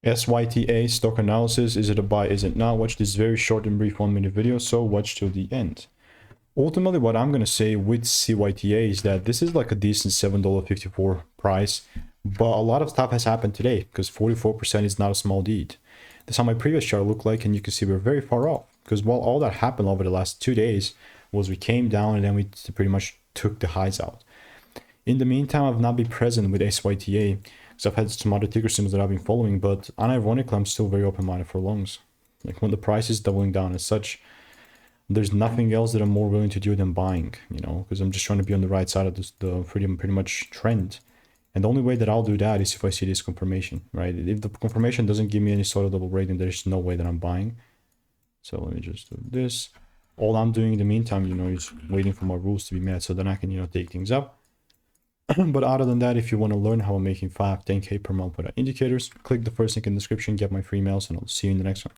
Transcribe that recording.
SYTA stock analysis. Is it a buy? Is it not? Watch this very short and brief 1-minute video. So watch till the end. Ultimately, what I'm going to say with CYTA is that this is like a decent $7.54 price, but a lot of stuff has happened today because 44% is not a small deed. That's how my previous chart looked like, and you can see we're very far off because while all that happened over the last 2 days was we came down and then we pretty much took the highs out. In the meantime, I've not been present with SYTA because I've had some other ticker symbols that I've been following, but unironically, I'm still very open-minded for longs. Like when the price is doubling down as such, there's nothing else that I'm more willing to do than buying, you know, because I'm just trying to be on the right side of the pretty much trend. And the only way that I'll do that is if I see this confirmation, right? If the confirmation doesn't give me any sort of double rating, there's no way that I'm buying. So let me just do this. All I'm doing in the meantime, you know, is waiting for my rules to be met so then I can, you know, take things up. But other than that, if you want to learn how I'm making 5-10K per month without indicators, click the first link in the description, get my free emails, and I'll see you in the next one.